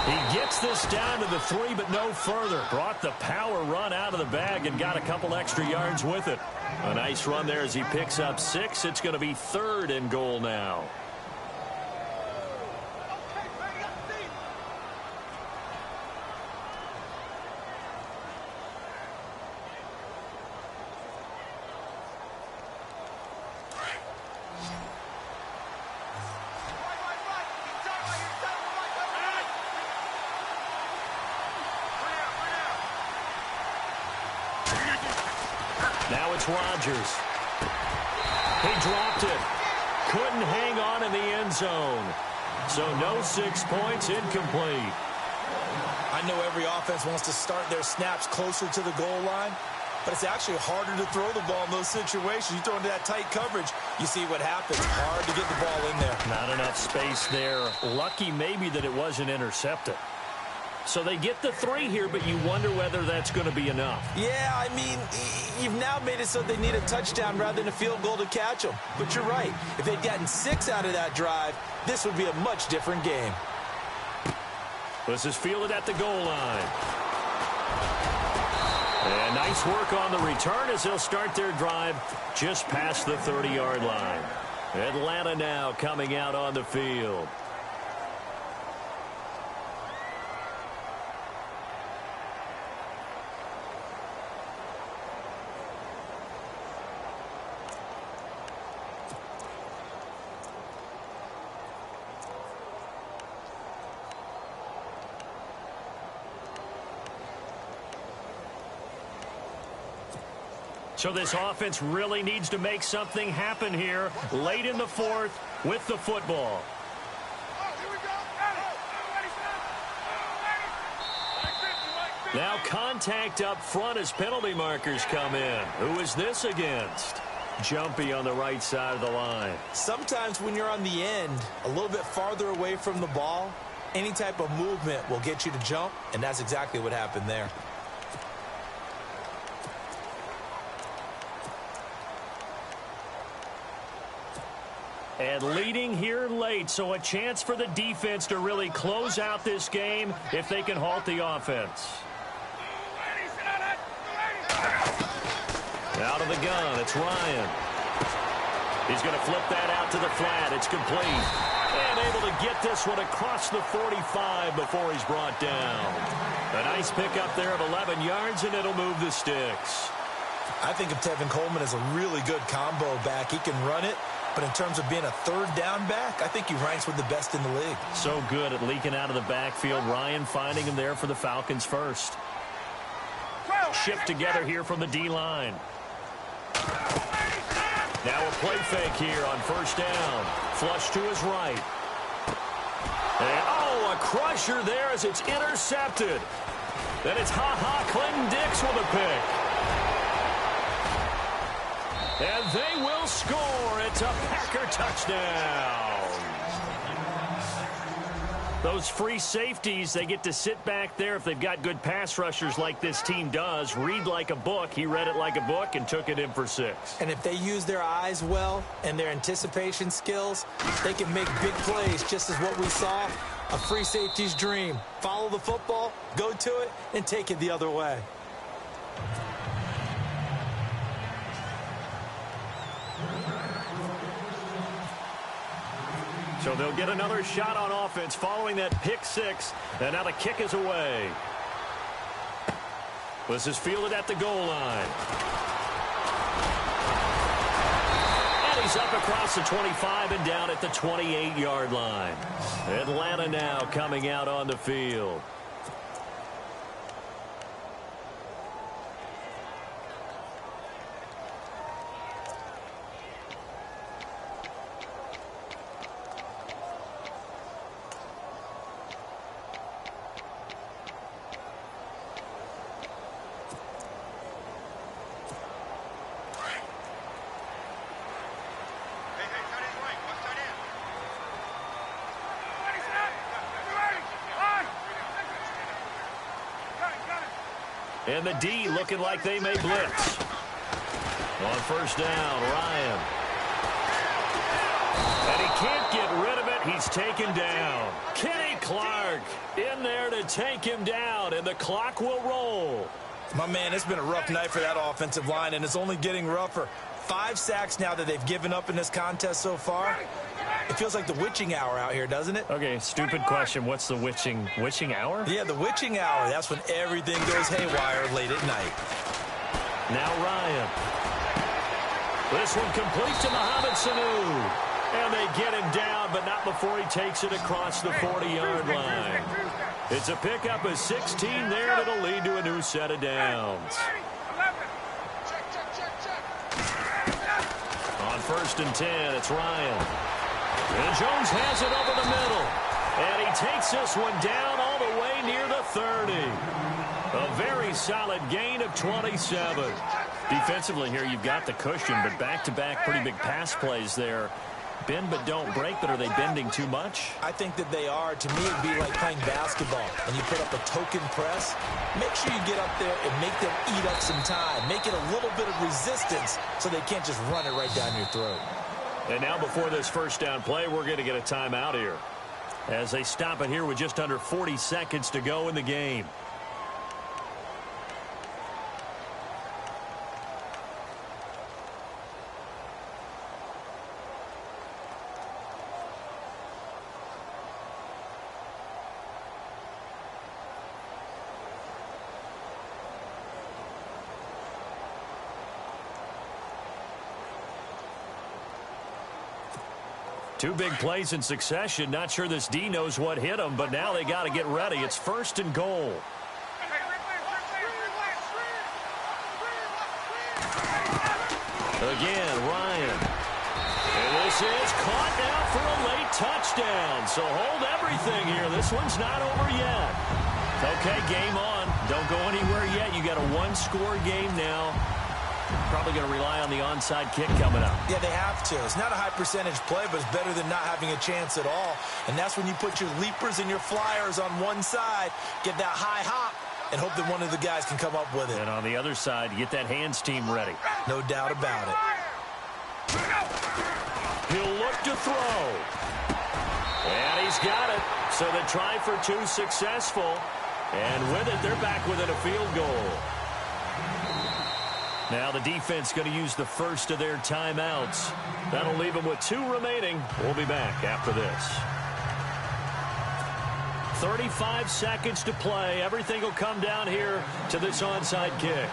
He gets this down to the 3, but no further. Brought the power run out of the bag and got a couple extra yards with it. A nice run there as he picks up 6. It's going to be 3rd and goal now. Now it's Rodgers. He dropped it. Couldn't hang on in the end zone. So no 6 points, incomplete. I know every offense wants to start their snaps closer to the goal line, but it's actually harder to throw the ball in those situations. You throw into that tight coverage, you see what happens. Hard to get the ball in there. Not enough space there. Lucky maybe that it wasn't intercepted. So they get the 3 here, but you wonder whether that's going to be enough. Yeah, I mean, you've now made it so they need a touchdown rather than a field goal to catch them. But you're right. If they'd gotten 6 out of that drive, this would be a much different game. This is fielded at the goal line. And nice work on the return as they'll start their drive just past the 30-yard line. Atlanta now coming out on the field. So this offense really needs to make something happen here late in the 4th with the football. Now contact up front as penalty markers come in. Who is this against? Jumpy on the right side of the line. Sometimes when you're on the end, a little bit farther away from the ball, any type of movement will get you to jump, and that's exactly what happened there. And leading here late, so a chance for the defense to really close out this game if they can halt the offense. Out of the gun, it's Ryan. He's going to flip that out to the flat. It's complete. And able to get this one across the 45 before he's brought down. A nice pickup there of 11 yards, and it'll move the sticks. I think of Tevin Coleman as a really good combo back. He can run it. But in terms of being a 3rd down back, I think he ranks with the best in the league. So good at leaking out of the backfield. Ryan finding him there for the Falcons first. Shift together here from the D-line. Now a play fake here on 1st down. Flush to his right. And, a crusher there as it's intercepted. Then it's Clinton Dix with a pick. And they will score. It's a Packer touchdown. Those free safeties, they get to sit back there if they've got good pass rushers like this team does. Read like a book. He read it like a book and took it in for 6. And if they use their eyes well and their anticipation skills, they can make big plays, just as what we saw. A free safety's dream. Follow the football, go to it, and take it the other way. So they'll get another shot on offense following that pick 6. And now the kick is away. This is fielded at the goal line. And he's up across the 25 and down at the 28-yard line. Atlanta now coming out on the field. And the D looking like they may blitz. On first down, Ryan. And he can't get rid of it. He's taken down. Kenny Clark in there to take him down, and the clock will roll. My man, it's been a rough night for that offensive line, and it's only getting rougher. 5 sacks now that they've given up in this contest so far. It feels like the witching hour out here, doesn't it? Okay, stupid question. What's the witching hour? Yeah, the witching hour. That's when everything goes haywire late at night. Now Ryan. This one complete to Mohamed Sanu. And they get him down, but not before he takes it across the 40-yard line. It's a pickup of 16 there, and it'll lead to a new set of downs. On first and 10, it's Ryan. And Jones has it over the middle. And he takes this one down all the way near the 30. A very solid gain of 27. Defensively here, you've got the cushion, but back-to-back pretty big pass plays there. Bend but don't break, but are they bending too much? I think that they are. To me, it would be like playing basketball. When you put up a token press, make sure you get up there and make them eat up some time. Make it a little bit of resistance so they can't just run it right down your throat. And now before this first down play, we're going to get a timeout here as they stop it here with just under 40 seconds to go in the game. Two big plays in succession. Not sure this D knows what hit them, but now they got to get ready. It's first and goal. Again, Ryan. And this is caught now for a late touchdown. So hold everything here. This one's not over yet. Okay, game on. Don't go anywhere yet. You got a one-score game now. Probably going to rely on the onside kick coming up. Yeah, they have to. It's not a high percentage play, but it's better than not having a chance at all. And that's when you put your leapers and your flyers on one side, get that high hop, and hope that one of the guys can come up with it. And on the other side, get that hands team ready. No doubt about it. He'll look to throw. And he's got it. So the try for two successful. And with it, they're back within a field goal. Now the defense going to use the first of their timeouts. That'll leave them with 2 remaining. We'll be back after this. 35 seconds to play. Everything will come down here to this onside kick.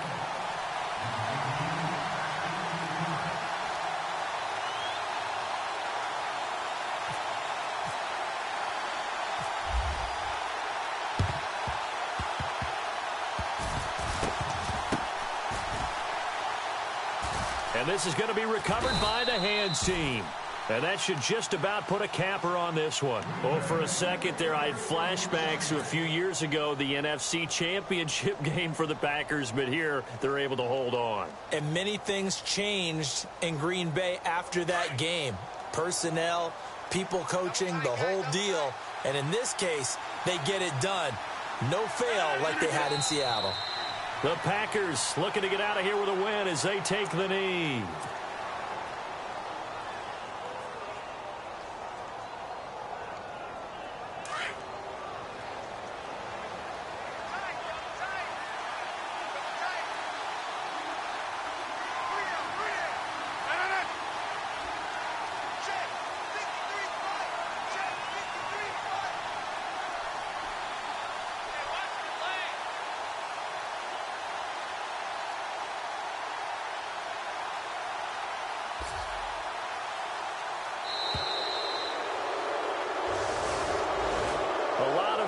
And this is going to be recovered by the hands team. And that should just about put a capper on this one. Oh, for a second there, I had flashbacks to a few years ago, the NFC Championship game for the Packers, but here they're able to hold on. And many things changed in Green Bay after that game. Personnel, people coaching, the whole deal. And in this case, they get it done. No fail like they had in Seattle. The Packers looking to get out of here with a win as they take the knee.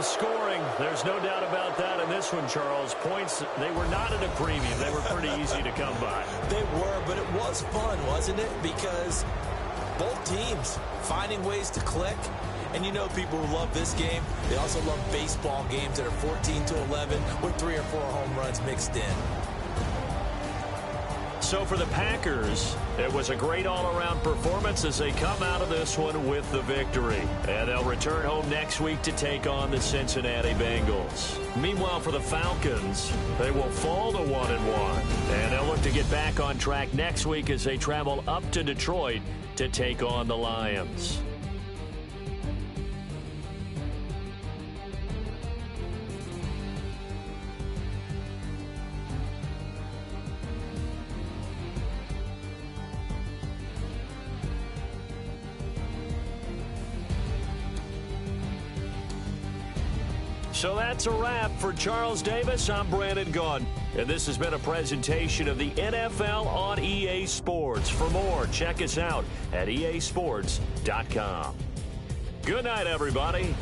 Scoring, there's no doubt about that in this one, Charles. Points, they were not at a premium. They were pretty easy to come by. They were, but it was fun, wasn't it? Because both teams finding ways to click. And you know people who love this game, they also love baseball games that are 14-11 with 3 or 4 home runs mixed in. So for the Packers, it was a great all-around performance as they come out of this one with the victory. And they'll return home next week to take on the Cincinnati Bengals. Meanwhile, for the Falcons, they will fall to 1-1. And they'll look to get back on track next week as they travel up to Detroit to take on the Lions. So that's a wrap. For Charles Davis, I'm Brandon Gaudin. And this has been a presentation of the NFL on EA Sports. For more, check us out at easports.com. Good night, everybody.